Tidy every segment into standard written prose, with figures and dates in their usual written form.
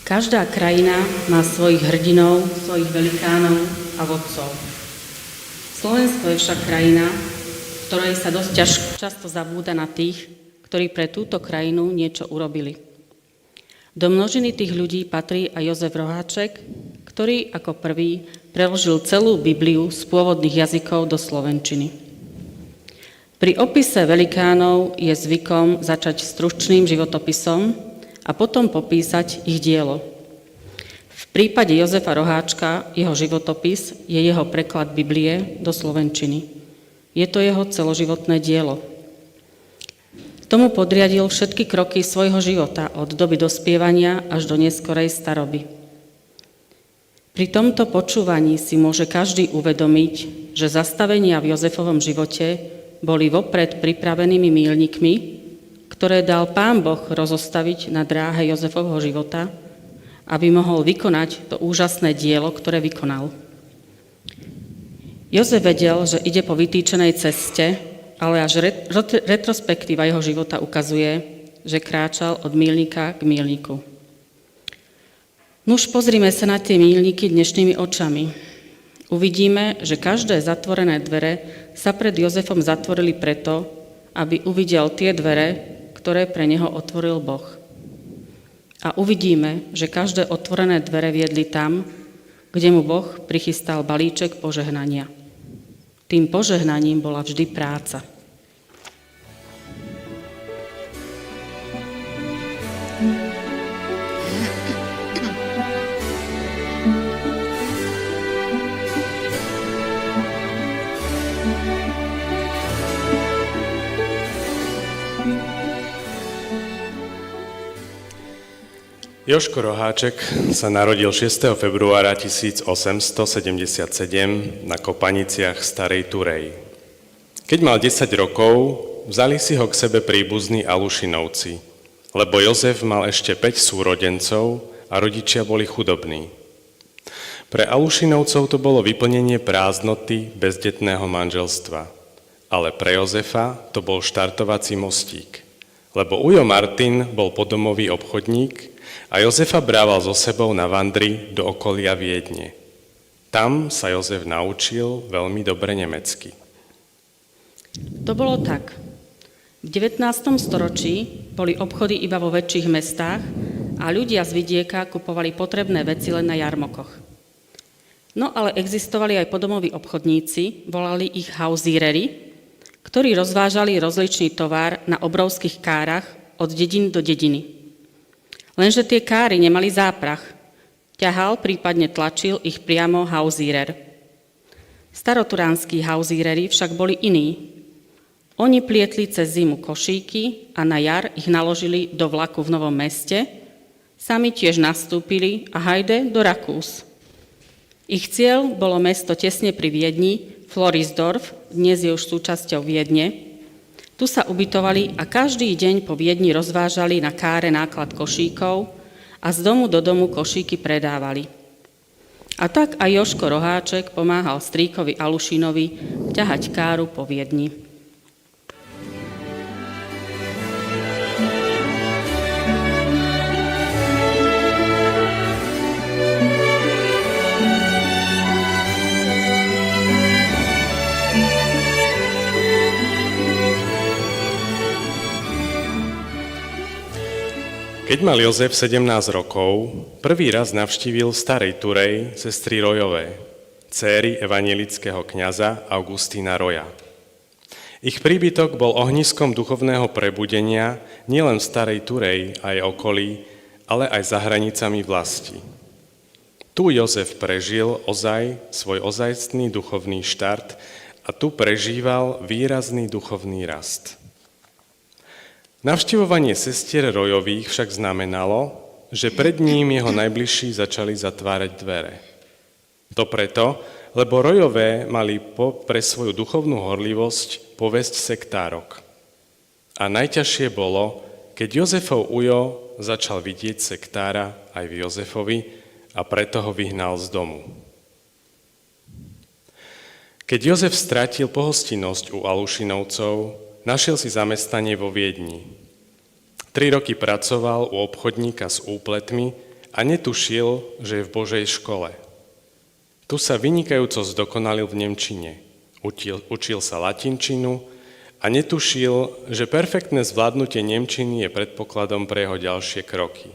Každá krajina má svojich hrdinov, svojich velikánov a vodcov. Slovensko je však krajina, v ktorej sa dosť často zabúda na tých, ktorí pre túto krajinu niečo urobili. Do množiny tých ľudí patrí aj Jozef Roháček, ktorý ako prvý preložil celú Bibliu z pôvodných jazykov do slovenčiny. Pri opise velikánov je zvykom začať stručným životopisom a potom popísať ich dielo. V prípade Jozefa Roháčka jeho životopis je jeho preklad Biblie do slovenčiny. Je to jeho celoživotné dielo. Tomu podriadil všetky kroky svojho života od doby dospievania až do neskorej staroby. Pri tomto počúvaní si môže každý uvedomiť, že zastavenia v Jozefovom živote boli vopred pripravenými míľnikmi, ktoré dal Pán Boh rozostaviť na dráhe Jozefovho života, aby mohol vykonať to úžasné dielo, ktoré vykonal. Jozef vedel, že ide po vytýčenej ceste, ale až retrospektíva jeho života ukazuje, že kráčal od míľnika k míľniku. Nuž pozrime sa na tie míľniky dnešnými očami. Uvidíme, že každé zatvorené dvere sa pred Jozefom zatvorili preto, aby uvidel tie dvere, ktoré pre neho otvoril Boh. A uvidíme, že každé otvorené dvere viedli tam, kde mu Boh prichystal balíček požehnania. Tým požehnaním bola vždy práca. Jožko Roháček sa narodil 6. februára 1877 na Kopaniciach Starej Turej. Keď mal 10 rokov, vzali si ho k sebe príbuzní Alušinovci, lebo Jozef mal ešte 5 súrodencov a rodičia boli chudobní. Pre Alušinovcov to bolo vyplnenie prázdnoty bezdetného manželstva, ale pre Jozefa to bol štartovací mostík, lebo ujo Martin bol podomový obchodník a Jozefa brával so sebou na vandry do okolia Viedne. Tam sa Jozef naučil veľmi dobre nemecky. To bolo tak. V 19. storočí boli obchody iba vo väčších mestách a ľudia z vidieka kupovali potrebné veci len na jarmokoch. No ale existovali aj podomoví obchodníci, volali ich hausíreri, ktorí rozvážali rozličný tovar na obrovských kárach od dedín do dediny. Lenže tie káry nemali záprach. Ťahal, prípadne tlačil ich priamo hausírer. Staroturánski hausíreri však boli iní. Oni plietli cez zimu košíky a na jar ich naložili do vlaku v Novom Meste, sami tiež nastúpili a hajde do Rakús. Ich cieľ bolo mesto tesne pri Viedni, Florisdorf, dnes je už súčasťou Viedne. Tu sa ubytovali a každý deň po Viedni rozvážali na káre náklad košíkov a z domu do domu košíky predávali. A tak aj Jožko Roháček pomáhal strýkovi Alušinovi ťahať káru po Viedni. Keď mal Jozef 17 rokov, prvý raz navštívil Starej Turej sestry Rojové, dcéry evanjelického kňaza Augustína Roja. Ich príbytok bol ohniskom duchovného prebudenia nielen v Starej Turej aj okolí, ale aj za hranicami vlasti. Tu Jozef prežil svoj ozajstný duchovný štart a tu prežíval výrazný duchovný rast. Navštevovanie sestier Rojových však znamenalo, že pred ním jeho najbližší začali zatvárať dvere. To preto, lebo Rojové mali pre svoju duchovnú horlivosť povesť sektárok. A najťažšie bolo, keď Jozefov ujo začal vidieť sektára aj v Jozefovi a preto ho vyhnal z domu. Keď Jozef stratil pohostinnosť u Alušinovcov, našiel si zamestnanie vo Viedni. 3 roky pracoval u obchodníka s úpletmi a netušil, že je v Božej škole. Tu sa vynikajúco zdokonalil v nemčine. Učil sa latinčinu a netušil, že perfektné zvládnutie nemčiny je predpokladom pre jeho ďalšie kroky.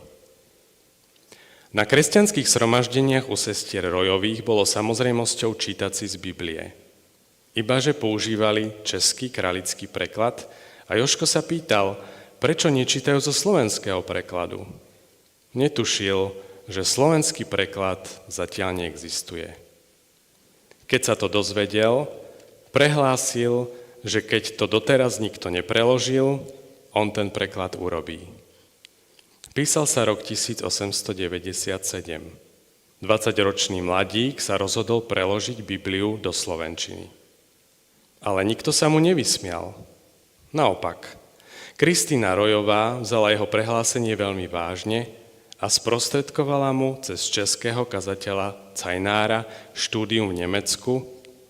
Na kresťanských zhromaždeniach u sestier Rojových bolo samozrejmosťou čítať si z Biblie. Ibaže používali český kralický preklad a Jožko sa pýtal, prečo nečítajú zo slovenského prekladu. Netušil, že slovenský preklad zatiaľ neexistuje. Keď sa to dozvedel, prehlásil, že keď to doteraz nikto nepreložil, on ten preklad urobí. Písal sa rok 1897. 20-ročný mladík sa rozhodol preložiť Bibliu do slovenčiny. Ale nikto sa mu nevysmial. Naopak, Kristína Rojová vzala jeho prehlásenie veľmi vážne a sprostredkovala mu cez českého kazateľa Cajnára štúdium v Nemecku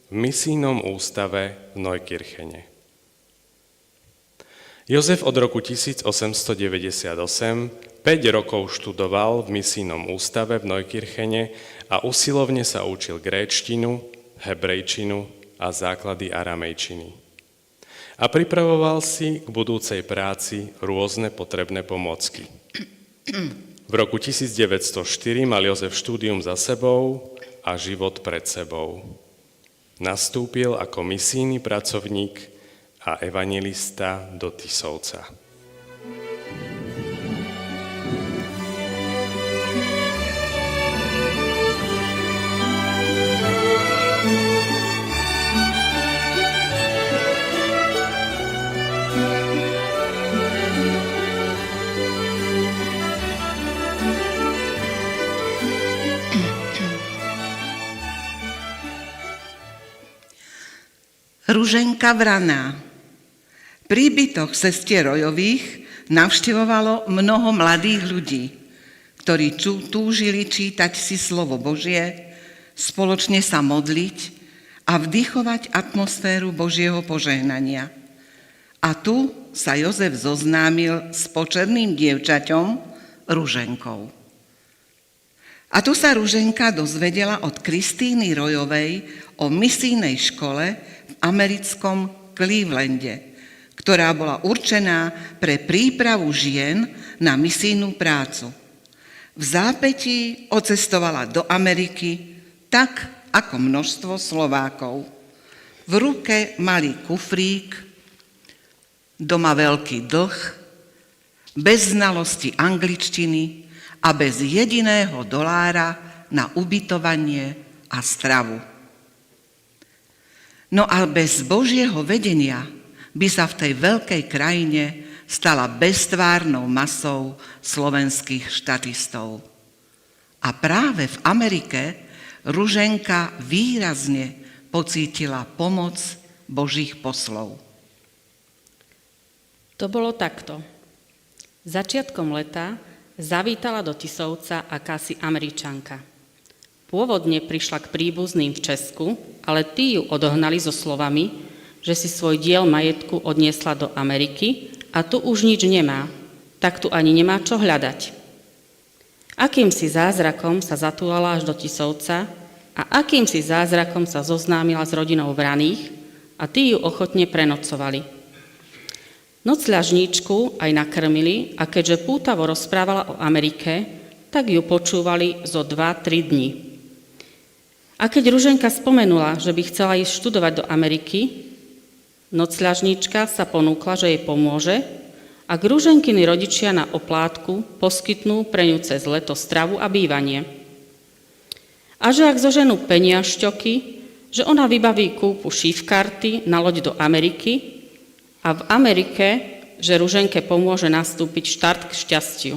v misijnom ústave v Neukirchene. Jozef od roku 1898 5 rokov študoval v misijnom ústave v Neukirchene a usilovne sa učil gréčtinu, hebrejčinu a základy aramejčiny. A pripravoval si k budúcej práci rôzne potrebné pomôcky. V roku 1904 mal Jozef štúdium za sebou a život pred sebou. Nastúpil ako misijný pracovník a evanjelista do Tisovca. Ruženka Vraná. Príbytok sestier Rojových navštevovalo mnoho mladých ľudí, ktorí túžili čítať si slovo Božie, spoločne sa modliť a vdychovať atmosféru Božieho požehnania. A tu sa Jozef zoznámil s počerným dievčaťom Ruženkou. A tu sa Ruženka dozvedela od Kristíny Rojovej o misijnej škole v americkom Clevelande, ktorá bola určená pre prípravu žien na misijnú prácu. V zápätí odcestovala do Ameriky, tak ako množstvo Slovákov. V ruke malý kufrík, doma veľký dlh, bez znalosti angličtiny a bez jediného dolára na ubytovanie a stravu. No a bez Božieho vedenia by sa v tej veľkej krajine stala beztvárnou masou slovenských štatistov. A práve v Amerike Ruženka výrazne pocítila pomoc Božích poslov. To bolo takto. Začiatkom leta zavítala do Tisovca akási Američanka. Pôvodne prišla k príbuzným v Česku, ale tí ju odohnali so slovami, že si svoj diel majetku odniesla do Ameriky a tu už nič nemá, tak tu ani nemá čo hľadať. Akýmsi zázrakom sa zatúlala až do Tisovca a akýmsi zázrakom sa zoznámila s rodinou Vraných a tí ju ochotne prenocovali. Nocľažníčku aj nakrmili a keďže pútavo rozprávala o Amerike, tak ju počúvali zo 2-3 dní. A keď Ruženka spomenula, že by chcela ísť študovať do Ameriky, nocľažníčka sa ponúkla, že jej pomôže, ak Ruženkiny rodičia na oplátku poskytnú pre ňu cez leto stravu a bývanie. A že ak zoženú peniažťoky, že ona vybaví kúpu šífkarty na loď do Ameriky a v Amerike, že Ruženke pomôže nastúpiť štart k šťastiu.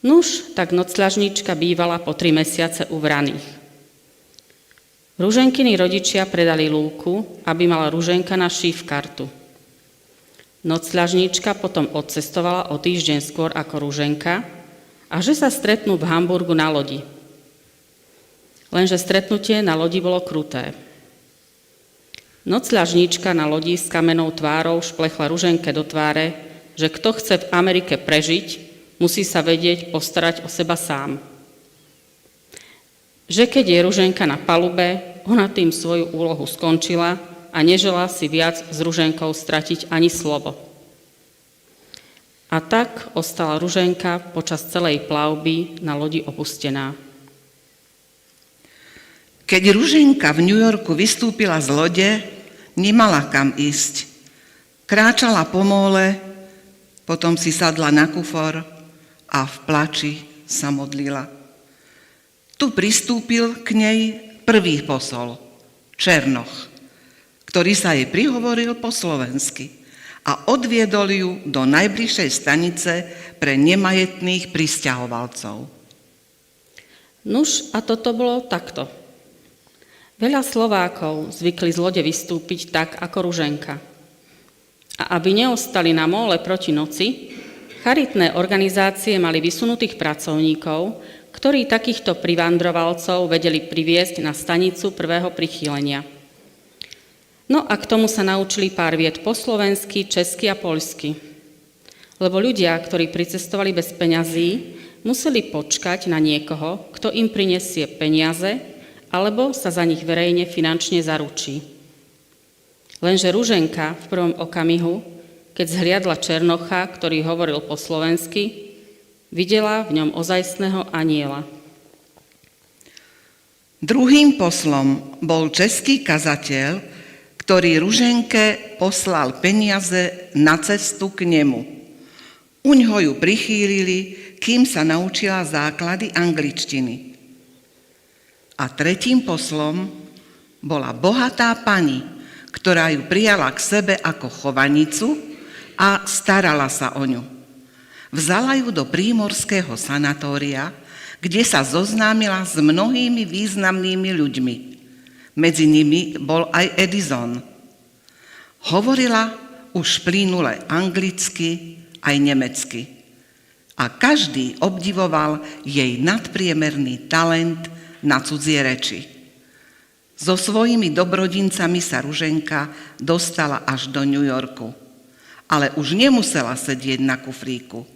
Nuž, tak nocľažníčka bývala po 3 mesiace u vraných. Ruženkiny rodičia predali lúku, aby mala Ruženka na šífkartu. Nocľažníčka potom odcestovala o týždeň skôr ako Ruženka a že sa stretnú v Hamburgu na lodi. Lenže stretnutie na lodi bolo kruté. Nocľažníčka na lodi s kamennou tvárou šplechla Ruženke do tváre, že kto chce v Amerike prežiť, musí sa vedieť postarať o seba sám. Že keď je Ruženka na palube, ona tým svoju úlohu skončila a neželá si viac s Ruženkou stratiť ani slovo. A tak ostala Ruženka počas celej plavby na lodi opustená. Keď Ruženka v New Yorku vystúpila z lode, nemala kam ísť. Kráčala pomole, potom si sadla na kufor a v plači sa modlila. Tu pristúpil k nej prvý posol, Černoch, ktorý sa jej prihovoril po slovensky a odviedol ju do najbližšej stanice pre nemajetných prisťahovalcov. Nuž, a toto bolo takto. Veľa Slovákov zvykli z lode vystúpiť tak ako Ruženka. A aby neostali na móle proti noci, charitné organizácie mali vysunutých pracovníkov, ktorí takýchto privandrovalcov vedeli priviesť na stanicu prvého prichýlenia. No a k tomu sa naučili pár viet po slovensky, česky a poľsky. Lebo ľudia, ktorí pricestovali bez peňazí, museli počkať na niekoho, kto im prinesie peniaze, alebo sa za nich verejne finančne zaručí. Lenže Ruženka v prvom okamihu, keď zhliadla Černocha, ktorý hovoril po slovensky, videla v ňom ozajstného anjela. Druhým poslom bol český kazateľ, ktorý Ruženke poslal peniaze na cestu k nemu. Uňho ju prichýlili, kým sa naučila základy angličtiny. A tretím poslom bola bohatá pani, ktorá ju prijala k sebe ako chovanicu a starala sa o ňu. Vzala ju do prímorského sanatória, kde sa zoznámila s mnohými významnými ľuďmi. Medzi nimi bol aj Edison. Hovorila už plynule anglicky aj nemecky. A každý obdivoval jej nadpriemerný talent na cudzie reči. So svojimi dobrodincami sa Ruženka dostala až do New Yorku. Ale už nemusela sedieť na kufríku.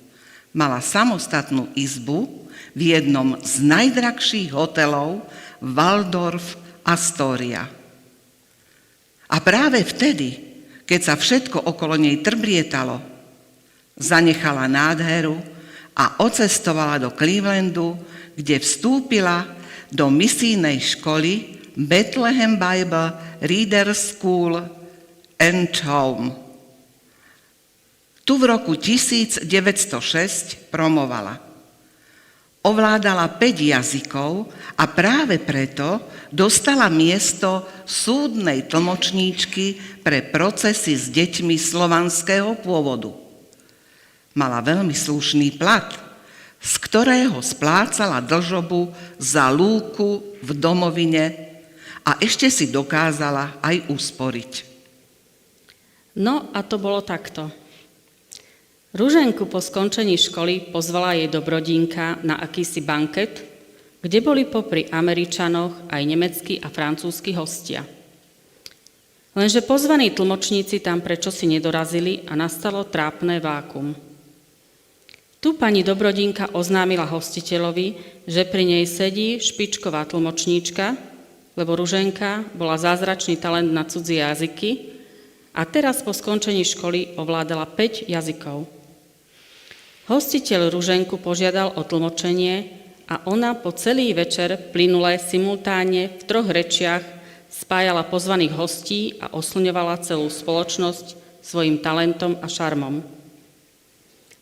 Mala samostatnú izbu v jednom z najdrahších hotelov Waldorf Astoria. A práve vtedy, keď sa všetko okolo nej trblietalo, zanechala nádheru a odcestovala do Clevelandu, kde vstúpila do misijnej školy Bethlehem Bible Reader School and Home. Tu v roku 1906 promovala. Ovládala 5 jazykov a práve preto dostala miesto súdnej tlmočníčky pre procesy s deťmi slovanského pôvodu. Mala veľmi slušný plat, z ktorého splácala dlžobu za lúku v domovine a ešte si dokázala aj usporiť. No a to bolo takto. Ruženku po skončení školy pozvala jej dobrodinka na akýsi banket, kde boli popri Američanoch aj nemeckí a francúzski hostia. Lenže pozvaní tlmočníci tam prečosi nedorazili a nastalo trápne vákum. Tu pani dobrodinka oznámila hostiteľovi, že pri nej sedí špičková tlmočníčka, lebo Ruženka bola zázračný talent na cudzie jazyky a teraz po skončení školy ovládala 5 jazykov. Hostiteľ Ruženku požiadal o tlmočenie a ona po celý večer plynule simultánne v 3 rečiach spájala pozvaných hostí a osľňovala celú spoločnosť svojim talentom a šarmom.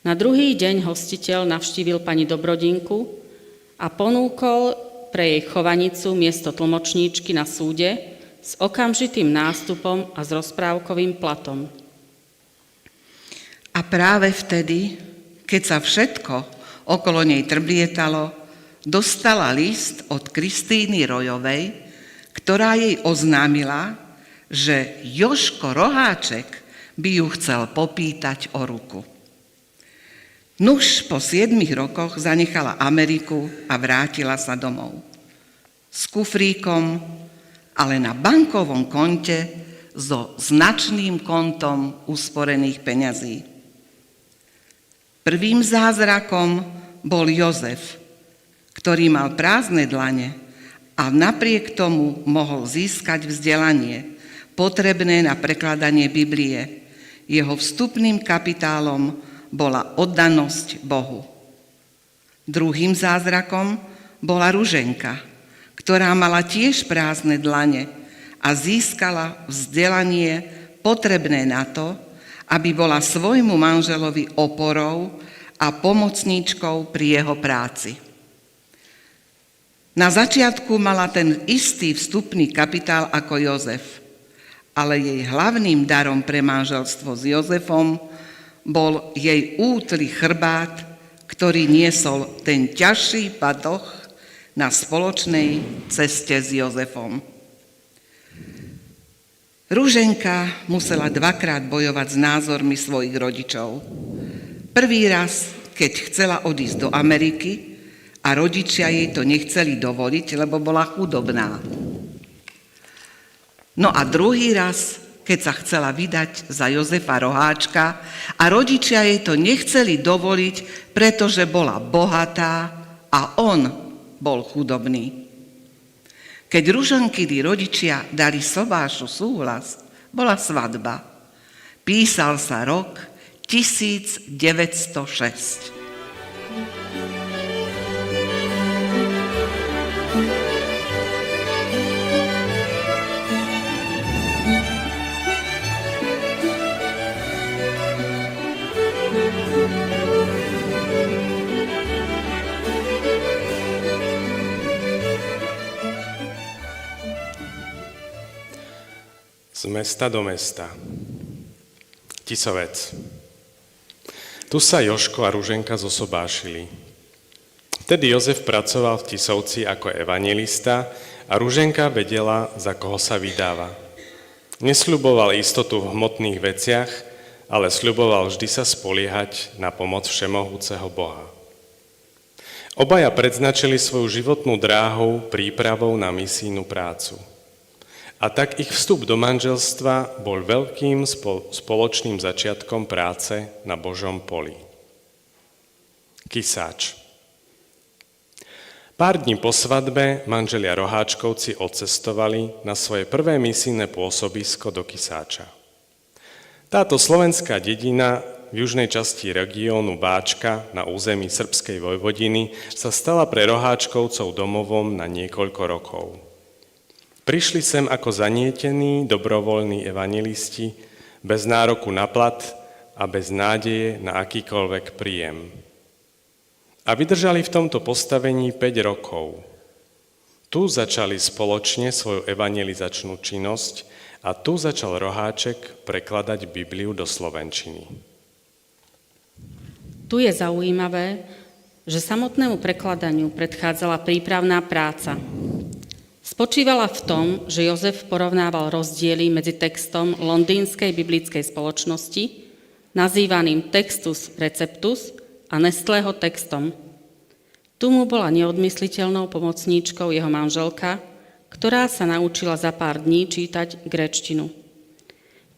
Na druhý deň hostiteľ navštívil pani Dobrodinku a ponúkol pre jej chovanicu miesto tlmočníčky na súde s okamžitým nástupom a s rozprávkovým platom. A práve vtedy, keď sa všetko okolo nej trblietalo, dostala list od Kristíny Rojovej, ktorá jej oznámila, že Jožko Roháček by ju chcel popýtať o ruku. Nuž po 7 rokoch zanechala Ameriku a vrátila sa domov. S kufríkom, ale na bankovom konte so značným kontom usporených peňazí. Prvým zázrakom bol Jozef, ktorý mal prázdne dlane a napriek tomu mohol získať vzdelanie potrebné na prekladanie Biblie. Jeho vstupným kapitálom bola oddanosť Bohu. Druhým zázrakom bola Ruženka, ktorá mala tiež prázdne dlane a získala vzdelanie potrebné na to, aby bola svojmu manželovi oporou a pomocníčkou pri jeho práci. Na začiatku mala ten istý vstupný kapitál ako Jozef, ale jej hlavným darom pre manželstvo s Jozefom bol jej útly chrbát, ktorý niesol ten ťažší batoh na spoločnej ceste s Jozefom. Ruženka musela 2-krát bojovať s názormi svojich rodičov. Prvý raz, keď chcela odísť do Ameriky a rodičia jej to nechceli dovoliť, lebo bola chudobná. No a druhý raz, keď sa chcela vydať za Jozefa Roháčka a rodičia jej to nechceli dovoliť, pretože bola bohatá a on bol chudobný. Keď Ruženkiny rodičia dali sobášu súhlas, bola svadba. Písal sa rok 1906. Z mesta do mesta. Tisovec. Tu sa Jožko a Ruženka zosobášili. Vtedy Jozef pracoval v Tisovci ako evanjelista a Ruženka vedela, za koho sa vydáva. Nesľuboval istotu v hmotných veciach, ale sľuboval vždy sa spoliehať na pomoc všemohúceho Boha. Obaja predznačili svoju životnú dráhu prípravou na misijnú prácu. A tak ich vstup do manželstva bol veľkým spoločným začiatkom práce na Božom poli. Kisáč. Pár dní po svadbe manželia Roháčkovci odcestovali na svoje prvé misijné pôsobisko do Kisáča. Táto slovenská dedina v južnej časti regiónu Báčka na území Srbskej Vojvodiny sa stala pre Roháčkovcov domovom na niekoľko rokov. Prišli sem ako zanietení, dobrovoľní evanjelisti, bez nároku na plat a bez nádeje na akýkoľvek príjem. A vydržali v tomto postavení 5 rokov. Tu začali spoločne svoju evanjelizačnú činnosť a tu začal Roháček prekladať Bibliu do slovenčiny. Tu je zaujímavé, že samotnému prekladaniu predchádzala prípravná práca. Spočívala v tom, že Jozef porovnával rozdiely medzi textom londýnskej biblickej spoločnosti, nazývaným Textus Receptus a Nestlého textom. Tu mu bola neodmysliteľnou pomocníčkou jeho manželka, ktorá sa naučila za pár dní čítať gréčtinu.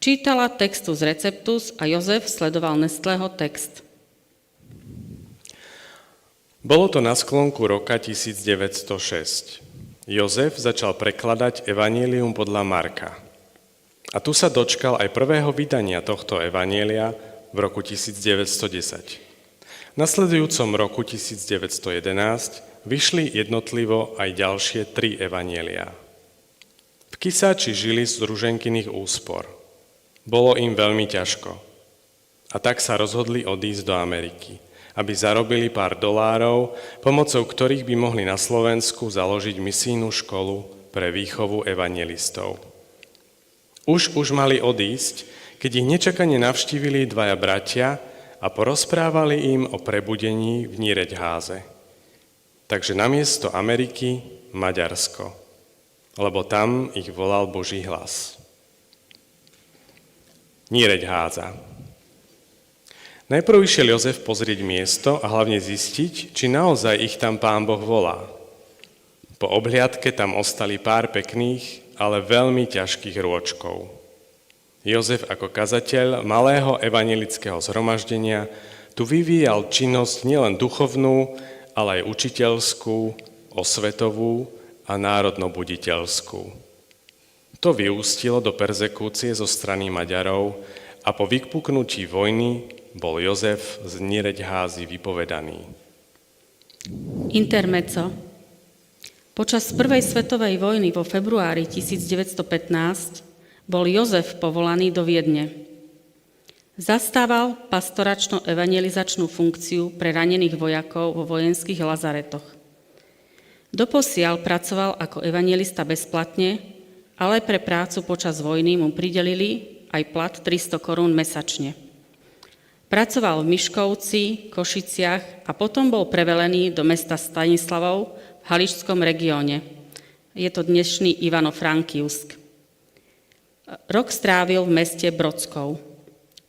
Čítala Textus Receptus a Jozef sledoval Nestlého text. Bolo to na sklonku roka 1906. Jozef začal prekladať evanjelium podľa Marka. A tu sa dočkal aj prvého vydania tohto evanjelia v roku 1910. V nasledujúcom roku 1911 vyšli jednotlivo aj ďalšie 3 evanjelia. V Kisáči žili z Ruženkyných úspor. Bolo im veľmi ťažko. A tak sa rozhodli odísť do Ameriky. aby zarobili pár dolárov, pomocou ktorých by mohli na Slovensku založiť misijnú školu pre výchovu evanjelistov. Už mali odísť, keď ich nečakane navštívili dvaja bratia a porozprávali im o prebudení v Nyíregyháze. Takže namiesto Ameriky Maďarsko, lebo tam ich volal Boží hlas. Nyíregyháza. Najprv išiel Jozef pozrieť miesto a hlavne zistiť, či naozaj ich tam Pán Boh volá. Po obhliadke tam ostali pár pekných, ale veľmi ťažkých rôčkov. Jozef ako kazateľ malého evanjelického zhromaždenia tu vyvíjal činnosť nielen duchovnú, ale aj učiteľskú, osvetovú a národnobuditeľskú. To vyústilo do perzekúcie zo strany Maďarov a po vypuknutí vojny bol Jozef z Nyíregyházy vypovedaný. Intermezzo. Počas prvej svetovej vojny vo februári 1915 bol Jozef povolaný do Viedne. Zastával pastoračno-evangelizačnú funkciu pre ranených vojakov vo vojenských lazaretoch. Doposiaľ pracoval ako evanjelista bezplatne, ale pre prácu počas vojny mu pridelili aj plat 300 korún mesačne. Pracoval v Miškovci, Košiciach a potom bol prevelený do mesta Stanislavov v Haličskom regióne. Je to dnešný Ivano-Frankivsk. Rok strávil v meste Brodskov.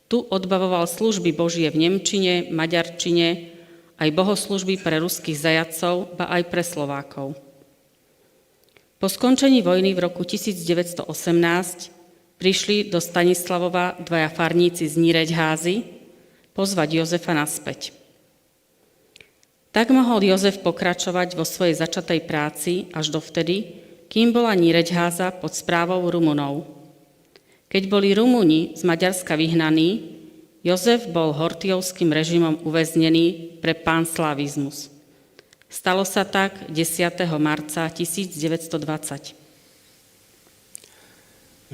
Tu odbavoval služby Božie v nemčine, maďarčine, aj bohoslúžby pre ruských zajatcov, ba aj pre Slovákov. Po skončení vojny v roku 1918 prišli do Stanislavova dvaja farníci z Nyíregyházy pozvať Jozefa naspäť. Tak mohol Jozef pokračovať vo svojej začatej práci až dovtedy, kým bola Nyíregyháza pod správou Rumunov. Keď boli Rumúni z Maďarska vyhnaní, Jozef bol hortijovským režimom uväznený pre panslavizmus. Stalo sa tak 10. marca 1920.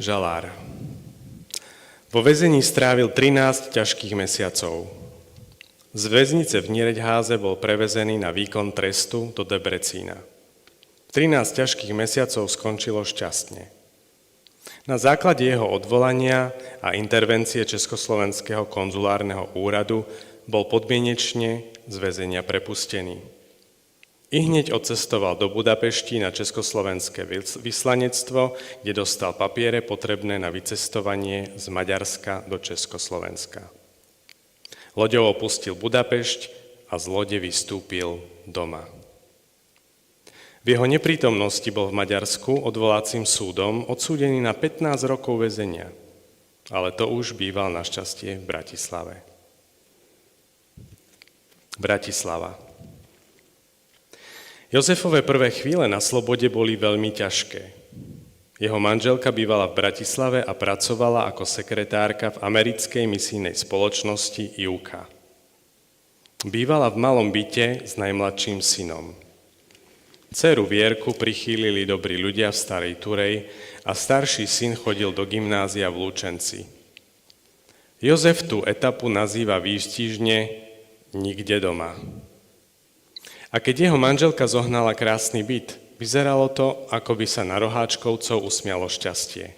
Žalár. Vo väzení strávil 13 ťažkých mesiacov. Z väznice v Nyíregyháze bol prevezený na výkon trestu do Debrecína. 13 ťažkých mesiacov skončilo šťastne. Na základe jeho odvolania a intervencie Československého konzulárneho úradu bol podmienečne z väzenia prepustený. Ihneď odcestoval do Budapešti na československé vyslanectvo, kde dostal papiere potrebné na vycestovanie z Maďarska do Československa. Loďou opustil Budapešť a z lode vystúpil doma. V jeho neprítomnosti bol v Maďarsku odvolacím súdom odsúdený na 15 rokov väzenia, ale to už býval našťastie v Bratislave. Bratislava. Jozefove prvé chvíle na slobode boli veľmi ťažké. Jeho manželka bývala v Bratislave a pracovala ako sekretárka v americkej misijnej spoločnosti IUCA. Bývala v malom byte s najmladším synom. Dceru Vierku prichýlili dobrí ľudia v Starej Turej a starší syn chodil do gymnázia v Lučenci. Jozef tú etapu nazýva výstižne nikde doma. A keď jeho manželka zohnala krásny byt, vyzeralo to, ako by sa na Roháčkovcov usmialo šťastie.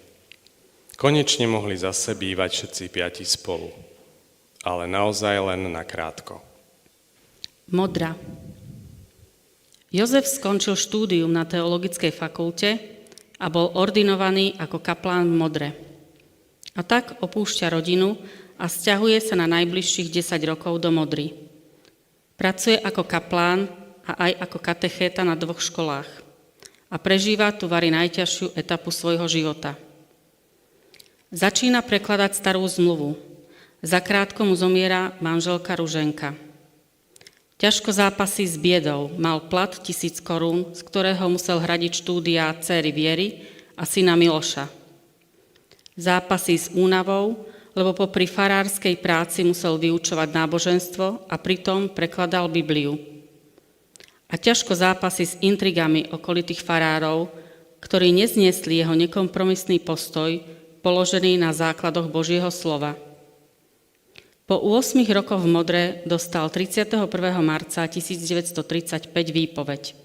Konečne mohli zase bývať všetci piati spolu. Ale naozaj len nakrátko. Modra. Jozef skončil štúdium na teologickej fakulte a bol ordinovaný ako kaplán v Modre. A tak opúšťa rodinu a sťahuje sa na najbližších 10 rokov do Modry. Pracuje ako kaplán a aj ako katechéta na 2 školách a prežíva tu vari najťažšiu etapu svojho života. Začína prekladať starú zmluvu. Zakrátko mu zomiera manželka Ruženka. Ťažko zápasí s biedou, mal plat 1000 korún, z ktorého musel hradiť štúdia dcéry Viery a syna Miloša. Zápasí s únavou, lebo popri farárskej práci musel vyučovať náboženstvo a pritom prekladal Bibliu. A ťažko zápasí s intrigami okolitých farárov, ktorí nezniesli jeho nekompromisný postoj, položený na základoch Božieho slova. Po 8 rokoch v Modre dostal 31. marca 1935 výpoveď.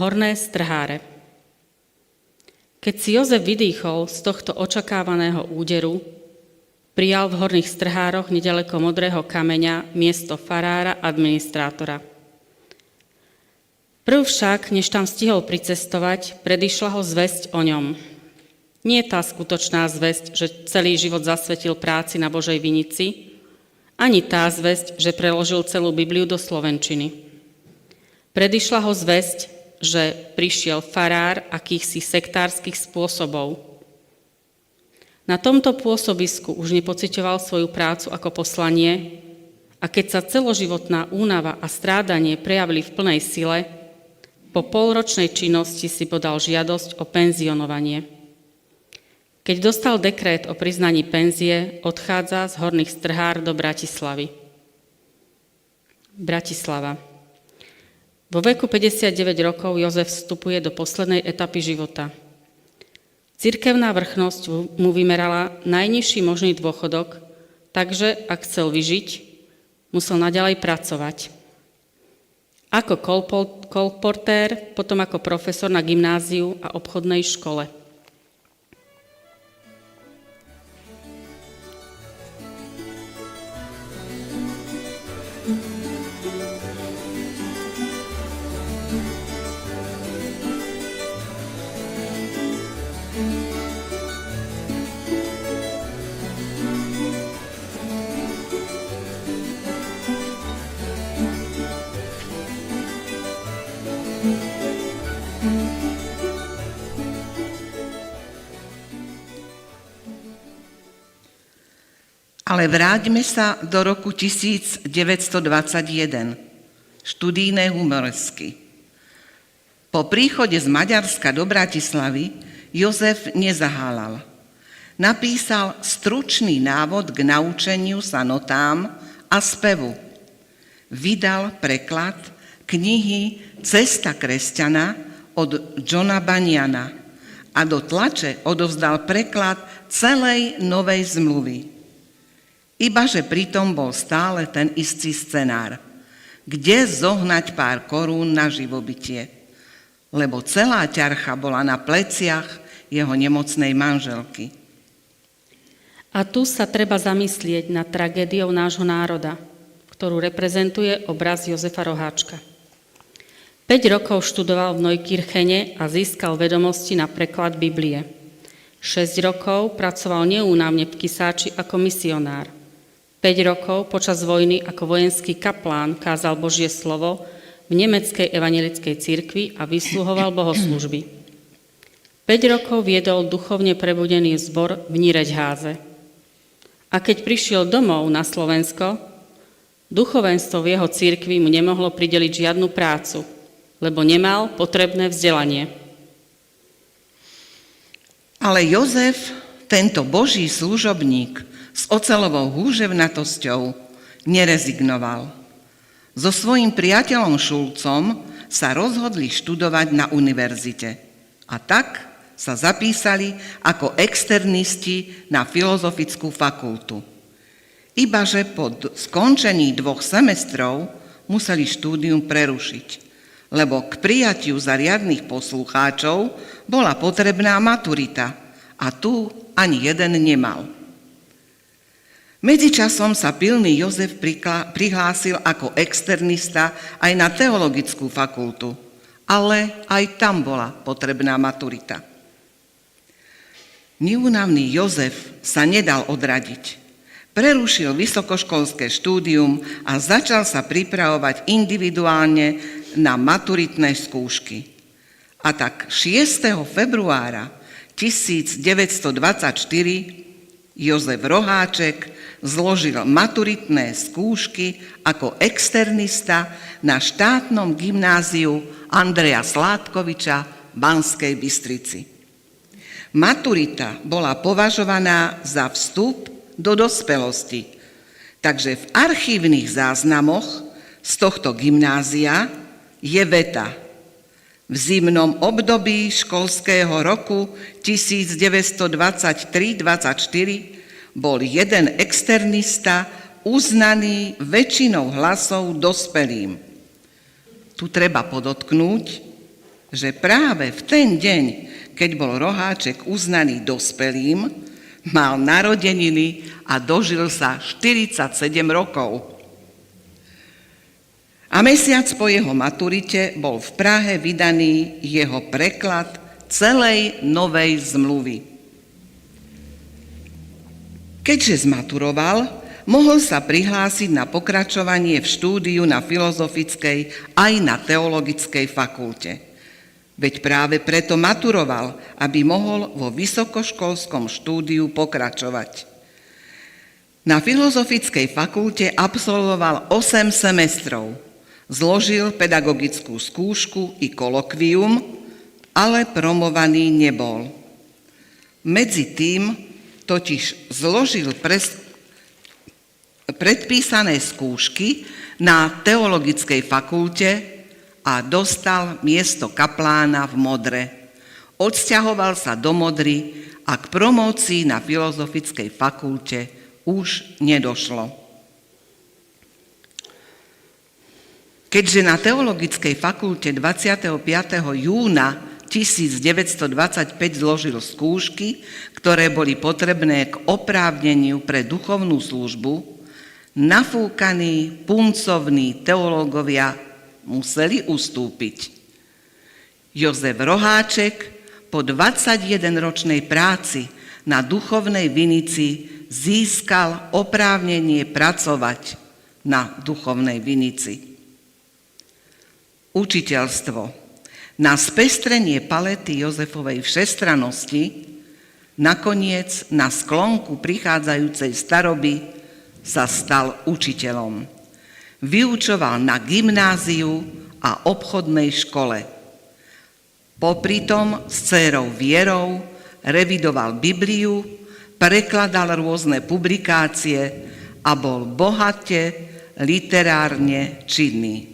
Horné Strháre. Keď si Jozef vydýchol z tohto očakávaného úderu, prijal v Horných Strhároch nedaleko Modrého kameňa miesto farára administrátora. Prv však, než tam stihol pricestovať, predišla ho zvesť o ňom. Nie tá skutočná zvesť, že celý život zasvetil práci na Božej vinici, ani tá zvesť, že preložil celú Bibliu do slovenčiny. Predišla ho zvesť, že prišiel farár akýchsi sektárskych spôsobov. Na tomto pôsobisku už nepociťoval svoju prácu ako poslanie a keď sa celoživotná únava a strádanie prejavili v plnej sile, po polročnej činnosti si podal žiadosť o penzionovanie. Keď dostal dekrét o priznaní penzie, odchádza z Horných Strhár do Bratislavy. Bratislava. Vo veku 59 rokov Jozef vstupuje do poslednej etapy života. Cirkevná vrchnosť mu vymerala najnižší možný dôchodok, takže ak chcel vyžiť, musel naďalej pracovať. Ako kolportér, potom ako profesor na gymnáziu a obchodnej škole. Ale vráťme sa do roku 1921, študijné humorsky. Po príchode z Maďarska do Bratislavy Jozef nezahálal. Napísal stručný návod k naučeniu sa notám a spevu. Vydal preklad knihy Cesta kresťana od Johna Baniana a do tlače odovzdal preklad celej Novej zmluvy. Ibaže pritom bol stále ten istý scenár. Kde zohnať pár korún na živobytie? Lebo celá ťarcha bola na pleciach jeho nemocnej manželky. A tu sa treba zamyslieť nad tragédiou nášho národa, ktorú reprezentuje obraz Jozefa Roháčka. 5 rokov študoval v Neukirchene a získal vedomosti na preklad Biblie. 6 rokov pracoval neúnavne v Kisáči ako misionár. 5 rokov počas vojny ako vojenský kaplán kázal Božie slovo v nemeckej evanjelickej cirkvi a vysluhoval bohoslúžby. 5 rokov viedol duchovne prebudený zbor v Nireďháze. A keď prišiel domov na Slovensko, duchovenstvo v jeho cirkvi mu nemohlo prideliť žiadnu prácu, lebo nemal potrebné vzdelanie. Ale Jozef, tento Boží služobník, s oceľovou húževnatosťou nerezignoval. So svojím priateľom Šulcom sa rozhodli študovať na univerzite a tak sa zapísali ako externisti na filozofickú fakultu. Ibaže po skončení 2 semestrov museli štúdium prerušiť, lebo k prijatiu za riadnych poslucháčov bola potrebná maturita a tu ani jeden nemal. Medzičasom sa pilný Jozef prihlásil ako externista aj na teologickú fakultu, ale aj tam bola potrebná maturita. Neúnavný Jozef sa nedal odradiť. Prerušil vysokoškolské štúdium a začal sa pripravovať individuálne na maturitné skúšky. A tak 6. februára 1924 Jozef Roháček zložil maturitné skúšky ako externista na štátnom gymnáziu Andreja Sládkoviča v Banskej Bystrici. Maturita bola považovaná za vstup do dospelosti, takže v archívnych záznamoch z tohto gymnázia je veta: v zimnom období školského roku 1923-24 bol jeden externista uznaný väčšinou hlasov dospelým. Tu treba podotknúť, že práve v ten deň, keď bol Roháček uznaný dospelým, mal narodeniny a dožil sa 47 rokov. A mesiac po jeho maturite bol v Prahe vydaný jeho preklad celej Novej zmluvy. Keďže zmaturoval, mohol sa prihlásiť na pokračovanie v štúdiu na filozofickej aj na teologickej fakulte. Veď práve preto maturoval, aby mohol vo vysokoškolskom štúdiu pokračovať. Na filozofickej fakulte absolvoval 8 semestrov. Zložil pedagogickú skúšku i kolokvium, ale promovaný nebol. Medzi tým totiž zložil predpísané skúšky na teologickej fakulte a dostal miesto kaplána v Modre. Odsťahoval sa do Modry a k promócii na filozofickej fakulte už nedošlo. Keďže na teologickej fakulte 25. júna 1925 zložil skúšky, ktoré boli potrebné k oprávneniu pre duchovnú službu, nafúkaní, puncovní teológovia museli ustúpiť. Jozef Roháček po 21-ročnej práci na duchovnej vinici získal oprávnenie pracovať na duchovnej vinici. Učiteľstvo. Na spestrenie palety Jozefovej všestrannosti nakoniec na sklonku prichádzajúcej staroby sa stal učiteľom. Vyučoval na gymnáziu a obchodnej škole. Popritom s dcérou Vierou revidoval Bibliu, prekladal rôzne publikácie a bol bohate literárne činný.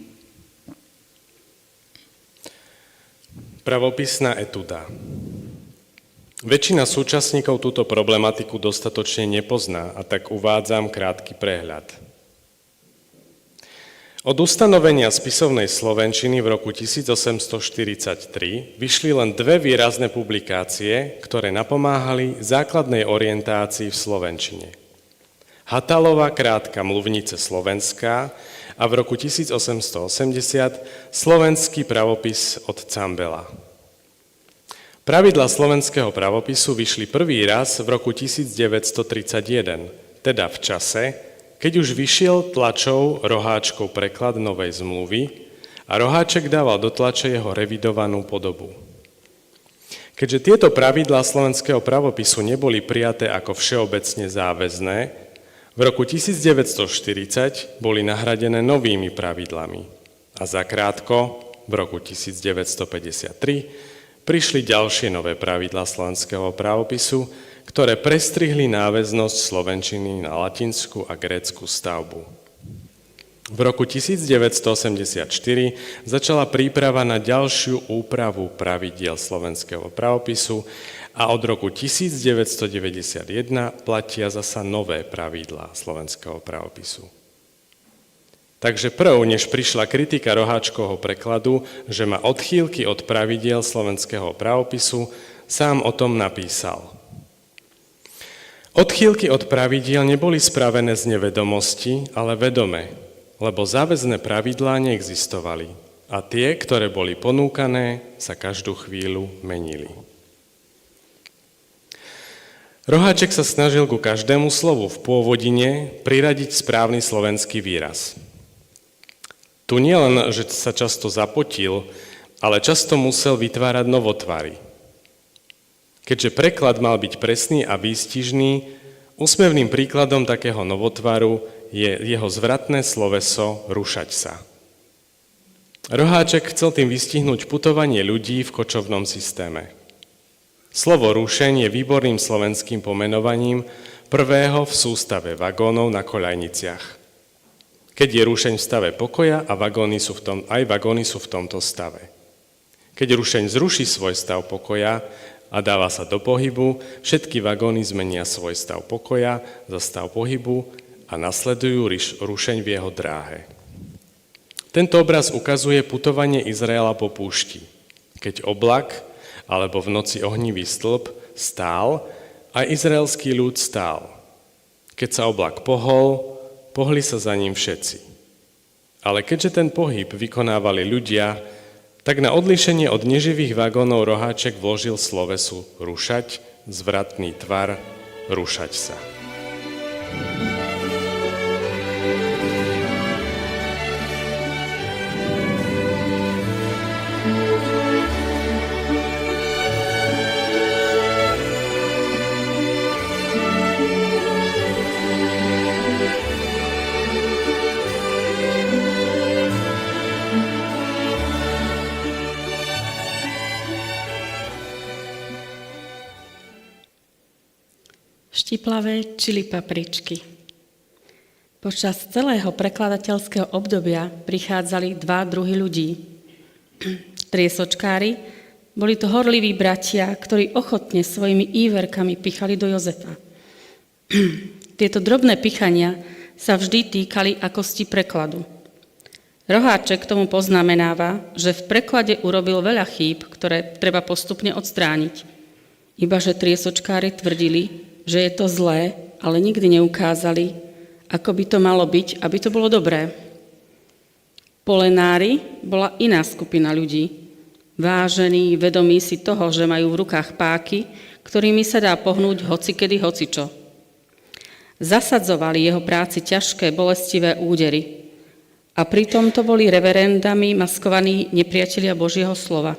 Pravopisná etuda. Väčšina súčasníkov túto problematiku dostatočne nepozná, a tak uvádzam krátky prehľad. Od ustanovenia spisovnej slovenčiny v roku 1843 vyšli len 2 výrazné publikácie, ktoré napomáhali základnej orientácii v slovenčine. Hatalova krátka mluvnice slovenská a v roku 1880 slovenský pravopis od Cambela. Pravidlá slovenského pravopisu vyšli prvý raz v roku 1931, teda v čase, keď už vyšiel tlačou Roháčkov preklad Novej zmluvy a Roháček dával do tlače jeho revidovanú podobu. Keďže tieto pravidlá slovenského pravopisu neboli prijaté ako všeobecne záväzné, v roku 1940 boli nahradené novými pravidlami a zakrátko, v roku 1953, prišli ďalšie nové pravidlá slovenského pravopisu, ktoré prestrihli náväznosť slovenčiny na latinskú a grécku stavbu. V roku 1984 začala príprava na ďalšiu úpravu pravidiel slovenského pravopisu a od roku 1991 platia zasa nové pravidlá slovenského pravopisu. Takže prv, než prišla kritika Roháčkovho prekladu, že má odchýlky od pravidiel slovenského pravopisu, sám o tom napísal. Odchýlky od pravidiel neboli spravené z nevedomosti, ale vedome, lebo záväzné pravidlá neexistovali a tie, ktoré boli ponúkané, sa každú chvíľu menili. Roháček sa snažil ku každému slovu v pôvodine priradiť správny slovenský výraz. Tu nie len, že sa často zapotil, ale často musel vytvárať novotvary. Keďže preklad mal byť presný a výstižný, úsmevným príkladom takého novotvaru je jeho zvratné sloveso rušať sa. Roháček chcel tým vystihnúť putovanie ľudí v kočovnom systéme. Slovo rušeň je výborným slovenským pomenovaním prvého v sústave vagónov na koľajniciach. Keď je rušeň v stave pokoja a vagóny sú v tomto stave. Keď rušeň zruší svoj stav pokoja, a dáva sa do pohybu, všetky vagóny zmenia svoj stav pokoja za stav pohybu a nasledujú rušeň v jeho dráhe. Tento obraz ukazuje putovanie Izraela po púšti. Keď oblak alebo v noci ohnivý stĺp stál, aj izraelský ľud stál. Keď sa oblak pohol, pohli sa za ním všetci. Ale keďže ten pohyb vykonávali ľudia, tak na odlíšenie od neživých vagónov roháček vložil slovesu rušať, zvratný tvar, rušať sa. Štiplavé čili papričky. Počas celého prekladateľského obdobia prichádzali dva druhy ľudí. Triesočkári, boli to horliví bratia, ktorí ochotne svojimi íverkami pichali do Jozefa. Tieto drobné pichania sa vždy týkali akosti prekladu. Roháček tomu poznamenáva, že v preklade urobil veľa chýb, ktoré treba postupne odstrániť. Ibaže triesočkári tvrdili, že je to zlé, ale nikdy neukázali, ako by to malo byť, aby to bolo dobré. Polenári bola iná skupina ľudí, vážení, vedomí si toho, že majú v rukách páky, ktorými sa dá pohnúť hocikedy hocičo. Zasadzovali jeho práci ťažké, bolestivé údery a pritom to boli reverendami maskovaní nepriatelia Božieho slova.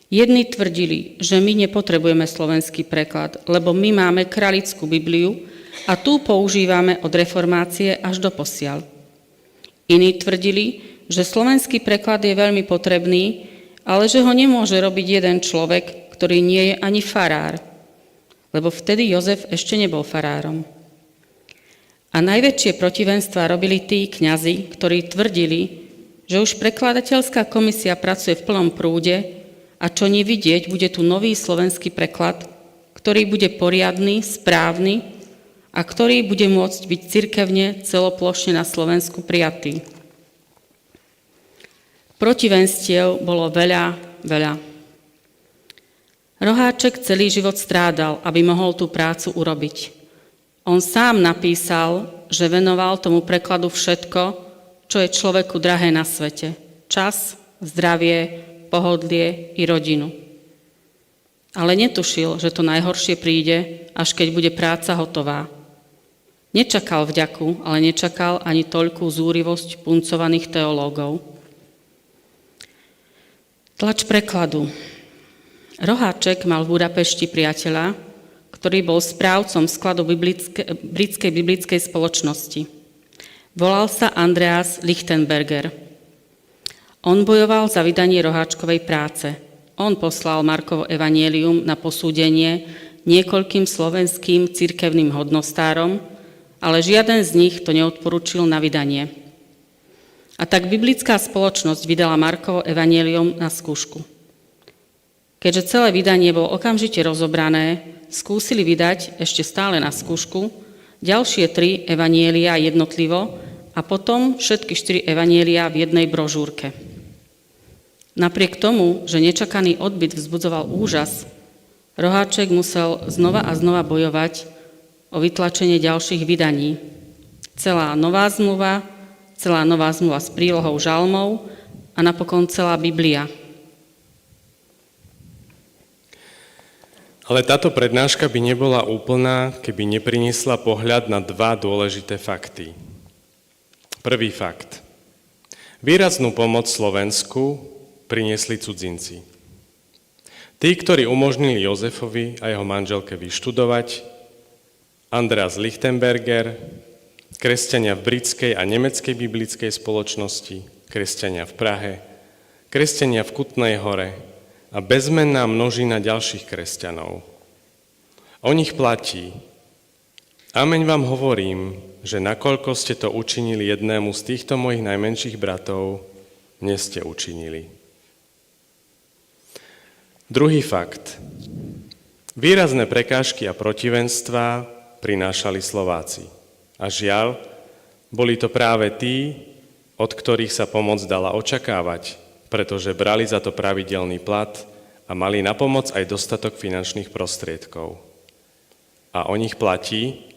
Jedni tvrdili, že my nepotrebujeme slovenský preklad, lebo my máme Kralickú Bibliu a tu používame od reformácie až do posiaľ. Iní tvrdili, že slovenský preklad je veľmi potrebný, ale že ho nemôže robiť jeden človek, ktorý nie je ani farár, lebo vtedy Jozef ešte nebol farárom. A najväčšie protivenstvá robili tí kňazi, ktorí tvrdili, že už prekladateľská komisia pracuje v plnom prúde a čo nevidieť, bude tu nový slovenský preklad, ktorý bude poriadny, správny a ktorý bude môcť byť cirkevne celoplošne na Slovensku prijatý. Protivenstiev bolo veľa. Roháček celý život strádal, aby mohol tú prácu urobiť. On sám napísal, že venoval tomu prekladu všetko, čo je človeku drahé na svete. Čas, zdravie, pohodlie i rodinu. Ale netušil, že to najhoršie príde, až keď bude práca hotová. Nečakal vďaku, ale nečakal ani toľkú zúrivosť puncovaných teológov. Tlač prekladu. Roháček mal v Budapešti priateľa, ktorý bol správcom skladu britskej biblickej spoločnosti. Volal sa Andreas Lichtenberger. On bojoval za vydanie Roháčkovej práce. On poslal Markovo evanjelium na posúdenie niekoľkým slovenským cirkevným hodnostárom, ale žiaden z nich to neodporúčil na vydanie. A tak biblická spoločnosť vydala Markovo evanjelium na skúšku. Keďže celé vydanie bolo okamžite rozobrané, skúsili vydať ešte stále na skúšku ďalšie 3 evanjelia jednotlivo a potom všetky 4 evanjelia v jednej brožúrke. Napriek tomu, že nečakaný odbyt vzbudzoval úžas, Roháček musel znova a znova bojovať o vytlačenie ďalších vydaní. Celá nová zmluva s prílohou žalmov a napokon celá Biblia. Ale táto prednáška by nebola úplná, keby nepriniesla pohľad na 2 dôležité fakty. Prvý fakt. Výraznú pomoc Slovensku priniesli cudzinci. Tí, ktorí umožnili Jozefovi a jeho manželke vyštudovať, Andreas Lichtenberger, kresťania v britskej a nemeckej biblickej spoločnosti, kresťania v Prahe, kresťania v Kutnej Hore a bezmenná množina ďalších kresťanov. O nich platí: Ameň vám hovorím, že nakoľko ste to učinili jednému z týchto mojich najmenších bratov, mne ste učinili. Druhý fakt. Výrazné prekážky a protivenstvá prinášali Slováci. A žiaľ, boli to práve tí, od ktorých sa pomoc dala očakávať, pretože brali za to pravidelný plat a mali na pomoc aj dostatok finančných prostriedkov. A o nich platí,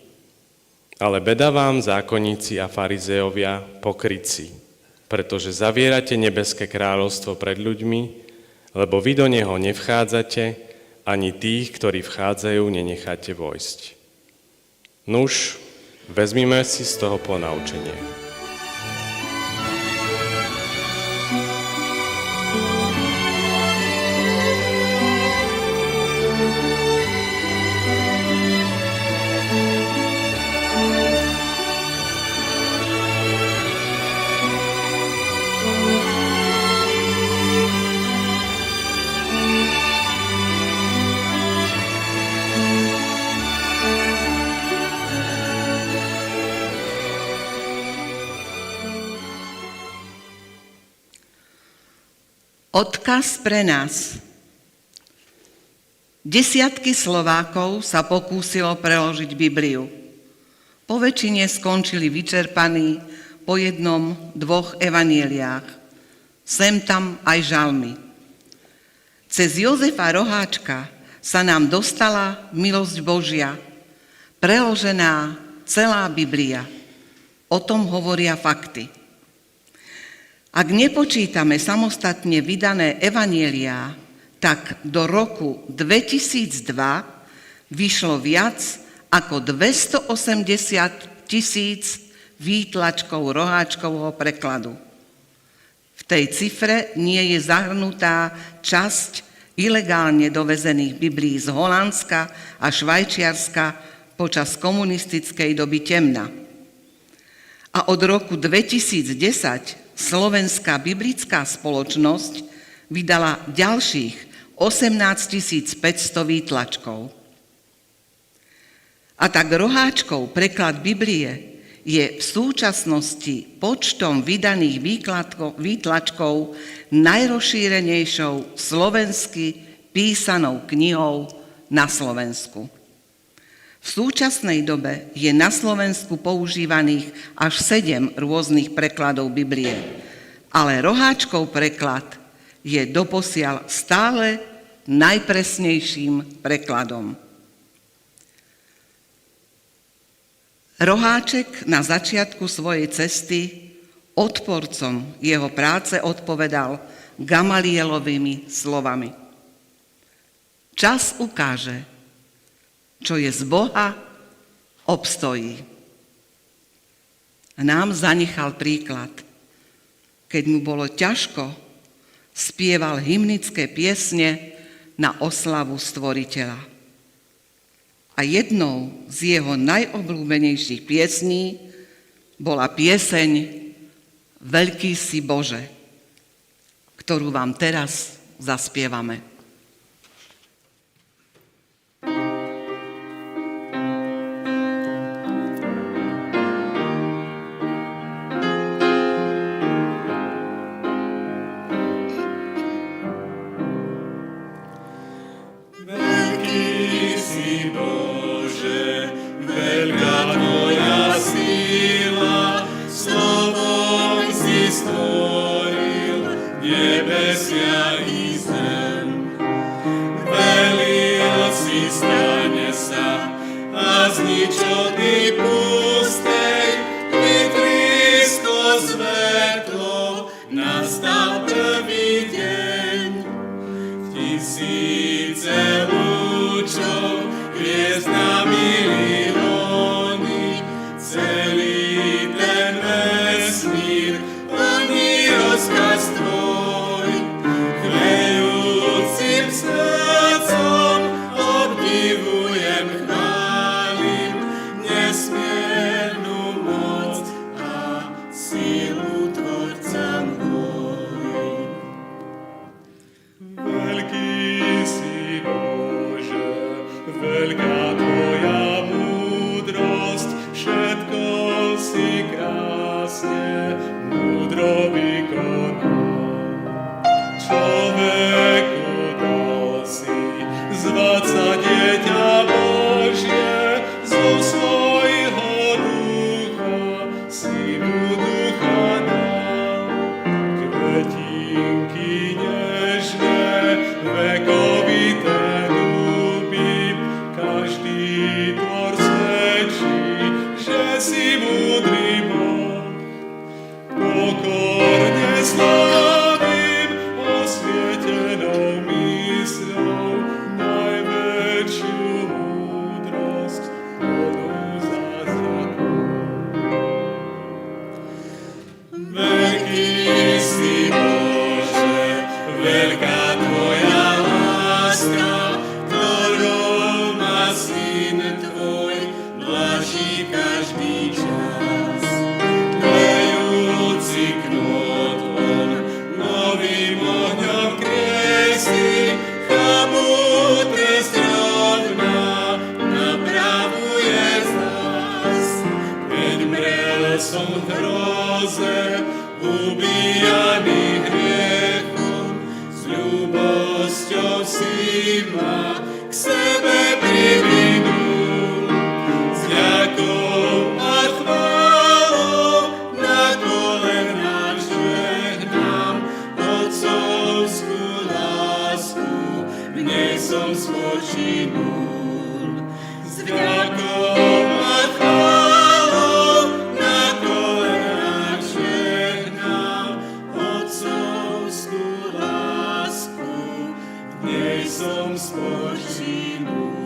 ale beda vám, zákonníci a farizejovia, pokrytci, pretože zavierate nebeské kráľovstvo pred ľuďmi, lebo vy do neho nevchádzate, ani tých, ktorí vchádzajú, nenecháte vojsť. Nuž, vezmime si z toho ponaučenie. Odkaz pre nás. Desiatky Slovákov sa pokúsilo preložiť Bibliu. Po väčšine skončili vyčerpaní po jednom, dvoch evanjeliách. Sem tam aj žalmy. Cez Jozefa Roháčka sa nám dostala milosť Božia, preložená celá Biblia. O tom hovoria fakty. Ak nepočítame samostatne vydané evanjeliá, tak do roku 2002 vyšlo viac ako 280 000 výtlačkov Roháčkovho prekladu. V tej cifre nie je zahrnutá časť ilegálne dovezených Biblií z Holandska a Švajčiarska počas komunistickej doby temna. A od roku 2010 Slovenská biblická spoločnosť vydala ďalších 18 500 výtlačkov. A tak Roháčkov preklad Biblie je v súčasnosti počtom vydaných výtlačkov najrozšírenejšou slovensky písanou knihou na Slovensku. V súčasnej dobe je na Slovensku používaných až 7 rôznych prekladov Biblie, ale Roháčkov preklad je doposiaľ stále najpresnejším prekladom. Roháček na začiatku svojej cesty odporcom jeho práce odpovedal Gamalielovými slovami. Čas ukáže, čo je z Boha, obstojí. A nám zanechal príklad. Keď mu bolo ťažko, spieval hymnické piesne na oslavu Stvoriteľa. A jednou z jeho najobľúbenejších piesní bola pieseň Veľký si Bože, ktorú vám teraz zaspievame. Veľký si Bože, veľká tvoja milosťou si ma k sebe privinul. S vďakou a chválou na kolenách žehnám otcovskú lásku, v nej som spočinul. S vďakou a chválou na kolenách žehnám otcovskú lásku, v nej som spočinul.